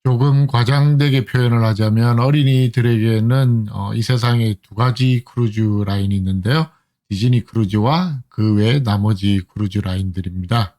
조금 과장되게 표현을 하자면 어린이들에게는 이 세상에 두 가지 크루즈 라인이 있는데요. 디즈니 크루즈와 그 외 나머지 크루즈 라인들입니다.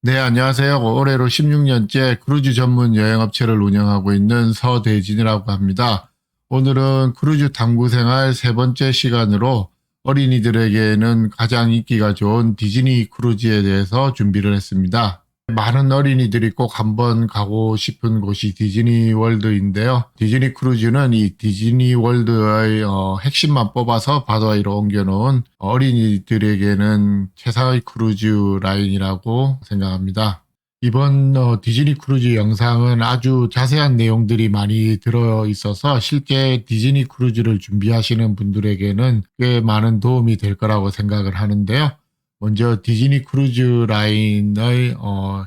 네, 안녕하세요. 올해로 16년째 크루즈 전문 여행업체를 운영하고 있는 서대진이라고 합니다. 오늘은 크루즈 탐구 생활 세 번째 시간으로 어린이들에게는 가장 인기가 좋은 디즈니 크루즈에 대해서 준비를 했습니다. 많은 어린이들이 꼭 한번 가고 싶은 곳이 디즈니 월드인데요. 디즈니 크루즈는 이 디즈니 월드의 핵심만 뽑아서 바다위로 옮겨놓은 어린이들에게는 최상의 크루즈 라인이라고 생각합니다. 이번 디즈니 크루즈 영상은 아주 자세한 내용들이 많이 들어있어서 실제 디즈니 크루즈를 준비하시는 분들에게는 꽤 많은 도움이 될 거라고 생각을 하는데요. 먼저 디즈니 크루즈 라인의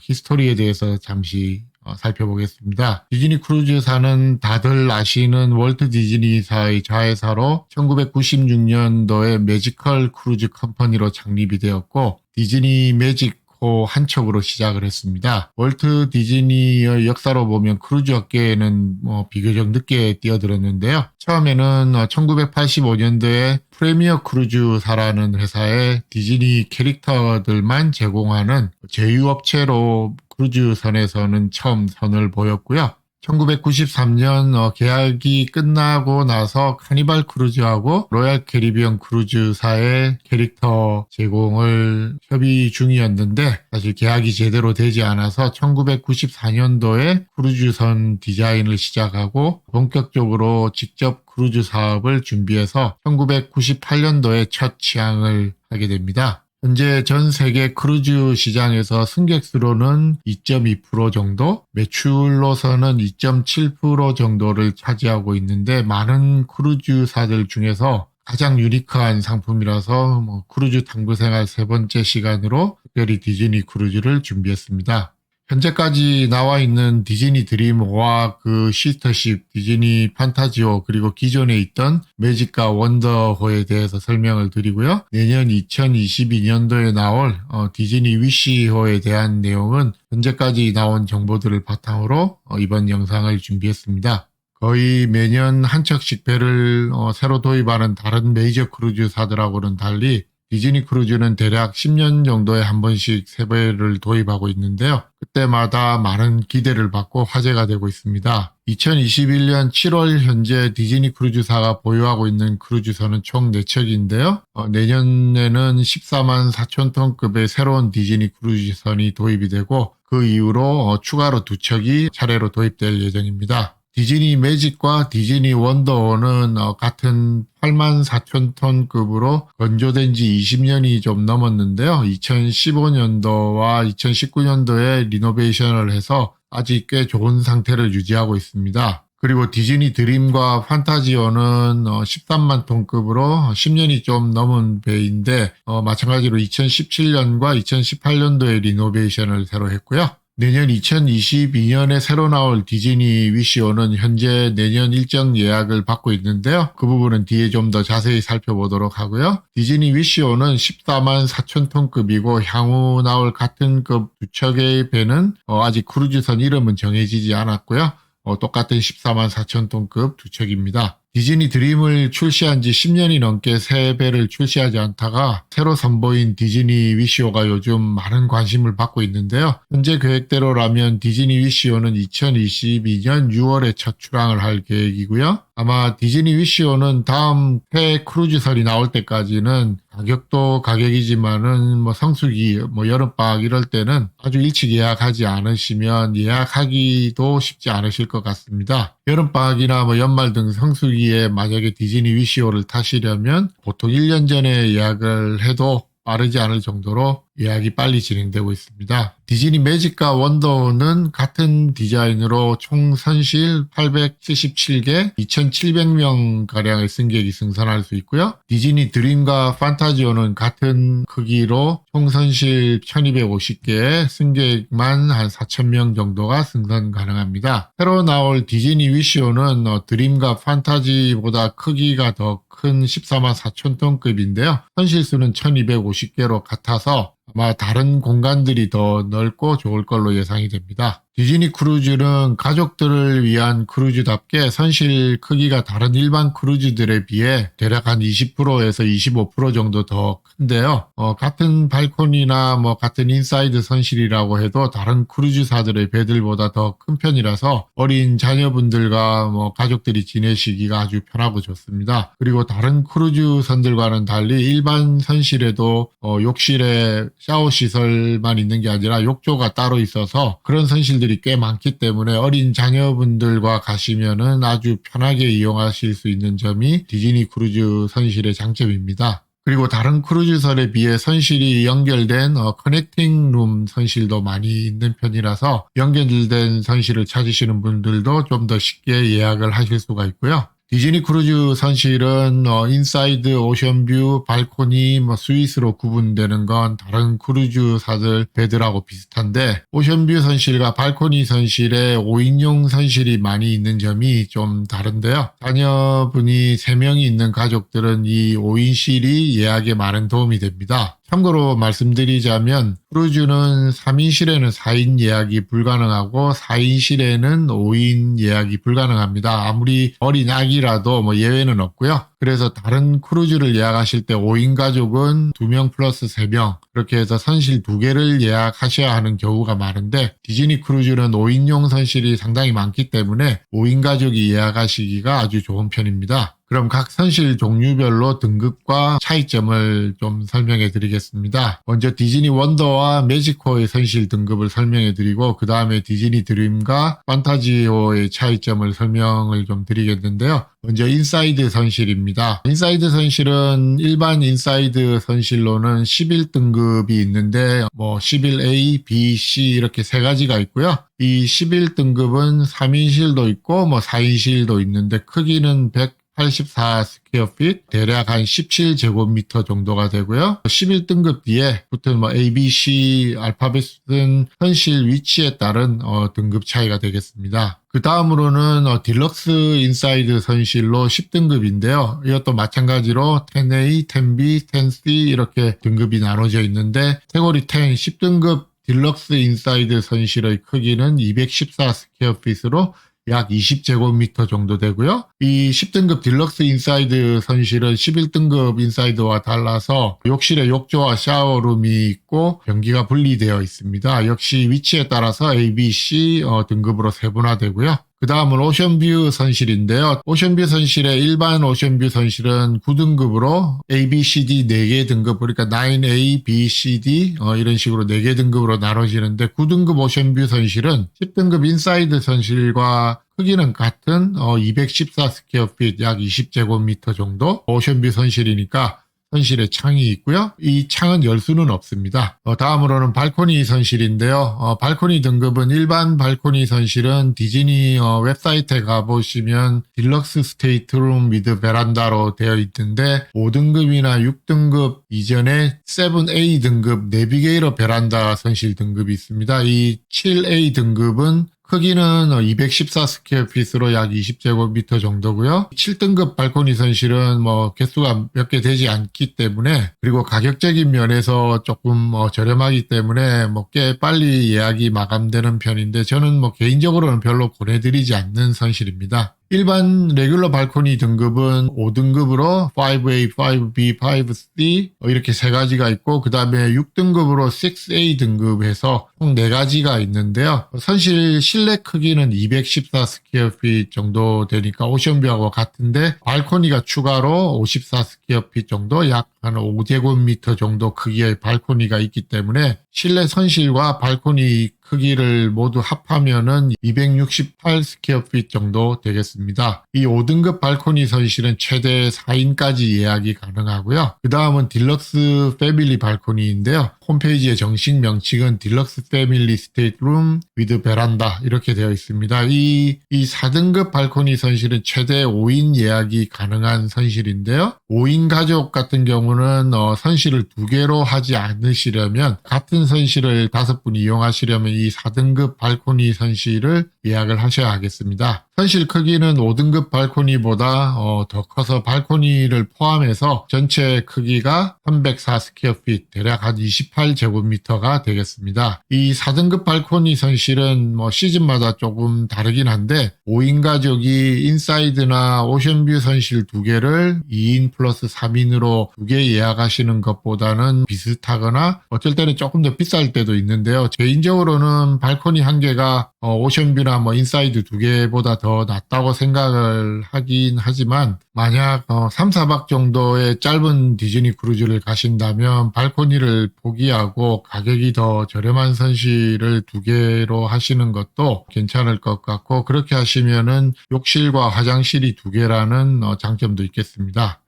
히스토리에 대해서 잠시 살펴보겠습니다. 디즈니 크루즈사는 다들 아시는 월트 디즈니사의 자회사로 1996년도에 매지컬 크루즈 컴퍼니로 창립이 되었고 디즈니 매직 한 척으로 시작을 했습니다. 월트 디즈니의 역사로 보면 크루즈 업계에는 비교적 늦게 뛰어들었는데요. 처음에는 1985년도에 프리미어 크루즈사라는 회사에 디즈니 캐릭터들만 제공하는 제휴업체로 크루즈선에서는 처음 선을 보였고요. 1993년 계약이 끝나고 나서 카니발 크루즈하고 로얄 캐리비언 크루즈사의 캐릭터 제공을 협의 중이었는데 사실 계약이 제대로 되지 않아서 1994년도에 크루즈선 디자인을 시작하고 본격적으로 직접 크루즈 사업을 준비해서 1998년도에 첫 취항을 하게 됩니다. 현재 전 세계 크루즈 시장에서 승객수로는 2.2% 정도, 매출로서는 2.7% 정도를 차지하고 있는데 많은 크루즈사들 중에서 가장 유니크한 상품이라서 크루즈 탐구 생활 세 번째 시간으로 특별히 디즈니 크루즈를 준비했습니다. 현재까지 나와 있는 디즈니 드림호와 그 시스터십 디즈니 판타지호 그리고 기존에 있던 매직과 원더호에 대해서 설명을 드리고요. 내년 2022년도에 나올 디즈니 위시호에 대한 내용은 현재까지 나온 정보들을 바탕으로 이번 영상을 준비했습니다. 거의 매년 한 척씩 배를 새로 도입하는 다른 메이저 크루즈사들하고는 달리 디즈니 크루즈는 대략 10년 정도에 한 번씩 새 배를 도입하고 있는데요. 그때마다 많은 기대를 받고 화제가 되고 있습니다. 2021년 7월 현재 디즈니 크루즈사가 보유하고 있는 크루즈선은 총 4척인데요. 내년에는 14만 4천 톤급의 새로운 디즈니 크루즈선이 도입이 되고 그 이후로 추가로 2척이 차례로 도입될 예정입니다. 디즈니 매직과 디즈니 원더호는 같은 8만 4천 톤급으로 건조된 지 20년이 좀 넘었는데요. 2015년도와 2019년도에 리노베이션을 해서 아직 꽤 좋은 상태를 유지하고 있습니다. 그리고 디즈니 드림과 판타지호는 13만 톤급으로 10년이 좀 넘은 배인데 마찬가지로 2017년과 2018년도에 리노베이션을 새로 했고요. 내년 2022년에 새로 나올 디즈니 위시호는 현재 내년 일정 예약을 받고 있는데요. 그 부분은 뒤에 좀 더 자세히 살펴보도록 하고요. 디즈니 위시호는 14만 4천 톤급이고 향후 나올 같은 급 2척의 배는 아직 크루즈선 이름은 정해지지 않았고요. 똑같은 14만 4천 톤급 2척입니다. 디즈니 드림을 출시한 지 10년이 넘게 새 배를 출시하지 않다가 새로 선보인 디즈니 위시호가 요즘 많은 관심을 받고 있는데요. 현재 계획대로라면 디즈니 위시호는 2022년 6월에 첫 출항을 할 계획이고요. 아마 디즈니 위시호는 다음 새 크루즈선이 나올 때까지는 가격도 가격이지만은 성수기, 여름방학 이럴 때는 아주 일찍 예약하지 않으시면 예약하기도 쉽지 않으실 것 같습니다. 여름방학이나 연말 등 성수기에 만약에 디즈니 위시호를 타시려면 보통 1년 전에 예약을 해도 빠르지 않을 정도로 예약이 빨리 진행되고 있습니다. 디즈니 매직과 원더는 같은 디자인으로 총 선실 877개, 2,700명가량의 승객이 승선할 수 있고요. 디즈니 드림과 판타지오는 같은 크기로 총 선실 1,250개에 승객만 한 4,000명 정도가 승선 가능합니다. 새로 나올 디즈니 위시오는 드림과 판타지보다 크기가 더 큰 14만 4천 톤급인데요. 선실수는 1,250개로 같아서 아마 다른 공간들이 더 넓고 좋을 걸로 예상이 됩니다. 디즈니 크루즈는 가족들을 위한 크루즈답게 선실 크기가 다른 일반 크루즈들에 비해 대략 한 20%에서 25% 정도 더 큰데요. 같은 발코니나 같은 인사이드 선실이라고 해도 다른 크루즈사들의 배들보다 더 큰 편이라서 어린 자녀분들과 가족들이 지내시기가 아주 편하고 좋습니다. 그리고 다른 크루즈선들과는 달리 일반 선실에도 욕실에 샤워 시설만 있는 게 아니라 욕조가 따로 있어서 그런 선실들이 꽤 많기 때문에 어린 자녀분들과 가시면은 아주 편하게 이용하실 수 있는 점이 디즈니 크루즈 선실의 장점입니다. 그리고 다른 크루즈선에 비해 선실이 연결된 커넥팅 룸 선실도 많이 있는 편이라서 연결된 선실을 찾으시는 분들도 좀 더 쉽게 예약을 하실 수가 있고요. 디즈니 크루즈 선실은 인사이드, 오션뷰, 발코니, 스윗으로 구분되는 건 다른 크루즈사들 배들하고 비슷한데 오션뷰 선실과 발코니 선실에 5인용 선실이 많이 있는 점이 좀 다른데요. 자녀분이 3명이 있는 가족들은 이 5인실이 예약에 많은 도움이 됩니다. 참고로 말씀드리자면 크루즈는 3인실에는 4인 예약이 불가능하고 4인실에는 5인 예약이 불가능합니다. 아무리 어린 아기라도 예외는 없고요. 그래서 다른 크루즈를 예약하실 때 5인 가족은 2명 플러스 3명 그렇게 해서 선실 2개를 예약하셔야 하는 경우가 많은데 디즈니 크루즈는 5인용 선실이 상당히 많기 때문에 5인 가족이 예약하시기가 아주 좋은 편입니다. 그럼 각 선실 종류별로 등급과 차이점을 좀 설명해 드리겠습니다. 먼저 디즈니 원더와 매지코의 선실 등급을 설명해 드리고 그 다음에 디즈니 드림과 판타지오의 차이점을 설명을 좀 드리겠는데요. 먼저 인사이드 선실입니다. 인사이드 선실은 일반 인사이드 선실로는 11등급이 있는데 11A, B, C 이렇게 3가지가 있고요. 이 11등급은 3인실도 있고 4인실도 있는데 크기는 184 스퀘어핏, 대략 한 17제곱미터 정도가 되고요. 11등급 뒤에 붙은 A, B, C 알파벳은 선실 위치에 따른 등급 차이가 되겠습니다. 그 다음으로는 딜럭스 인사이드 선실로 10등급인데요. 이것도 마찬가지로 10A, 10B, 10C 이렇게 등급이 나눠져 있는데 카테고리 10, 10등급 딜럭스 인사이드 선실의 크기는 214 스퀘어핏으로 약 20제곱미터 정도 되고요. 이 10등급 딜럭스 인사이드 선실은 11등급 인사이드와 달라서 욕실에 욕조와 샤워룸이 있고 변기가 분리되어 있습니다. 역시 위치에 따라서 A, B, C 등급으로 세분화되고요. 그 다음은 오션뷰 선실인데요. 오션뷰 선실의 일반 오션뷰 선실은 9등급으로 A, B, C, D 4개 등급, 그러니까 9A, B, C, D 이런 식으로 4개 등급으로 나눠지는데 9등급 오션뷰 선실은 10등급 인사이드 선실과 크기는 같은 214 스퀘어핏 약 20제곱미터 정도 오션뷰 선실이니까 선실에 창이 있고요. 이 창은 열 수는 없습니다. 다음으로는 발코니 선실인데요. 발코니 등급은 일반 발코니 선실은 디즈니 웹사이트에 가보시면 딜럭스 스테이트룸 위드 베란다로 되어 있는데 5등급이나 6등급 이전에 7A 등급 내비게이터 베란다 선실 등급이 있습니다. 이 7A 등급은 크기는 214 스퀘어핏으로 약 20제곱미터 정도고요. 7등급 발코니 선실은 개수가 몇 개 되지 않기 때문에 그리고 가격적인 면에서 조금 저렴하기 때문에 꽤 빨리 예약이 마감되는 편인데 저는 개인적으로는 별로 권해드리지 않는 선실입니다. 일반 레귤러 발코니 등급은 5등급으로 5A, 5B, 5C 이렇게 3가지가 있고 그 다음에 6등급으로 6A 등급해서 총 4가지가 있는데요. 선실 실내 크기는 214 스퀘어핏 정도 되니까 오션뷰하고 같은데 발코니가 추가로 54 스퀘어핏 정도 약 한 5제곱미터 정도 크기의 발코니가 있기 때문에 실내 선실과 발코니 크기를 모두 합하면은 268 스퀘어핏 정도 되겠습니다. 이 5등급 발코니 선실은 최대 4인까지 예약이 가능하고요. 그 다음은 딜럭스 패밀리 발코니인데요. 홈페이지의 정식 명칭은 딜럭스 패밀리 스테이트룸 위드 베란다 이렇게 되어 있습니다. 이 4등급 발코니 선실은 최대 5인 예약이 가능한 선실인데요. 5인 가족 같은 경우는 선실을 2개로 하지 않으시려면 같은 선실을 5분 이용하시려면 이 4등급 발코니 선실을 예약을 하셔야 하겠습니다. 선실 크기는 5등급 발코니보다 더 커서 발코니를 포함해서 전체 크기가 304 스퀘어핏 대략 한 28제곱미터가 되겠습니다. 이 4등급 발코니 선실은 시즌마다 조금 다르긴 한데 5인 가족이 인사이드나 오션뷰 선실 2개를 2인 플러스 3인으로 2개 예약하시는 것보다는 비슷하거나 어쩔 때는 조금 더 비쌀 때도 있는데요. 개인적으로는 발코니 1개가 오션뷰나 인사이드 2개보다 더 낫다고 생각을 하긴 하지만 만약 3, 4박 정도의 짧은 디즈니 크루즈를 가신다면 발코니를 포기하고 가격이 더 저렴한 선실을 2개로 하시는 것도 괜찮을 것 같고 그렇게 하시면은 욕실과 화장실이 2개라는 장점도 있겠습니다.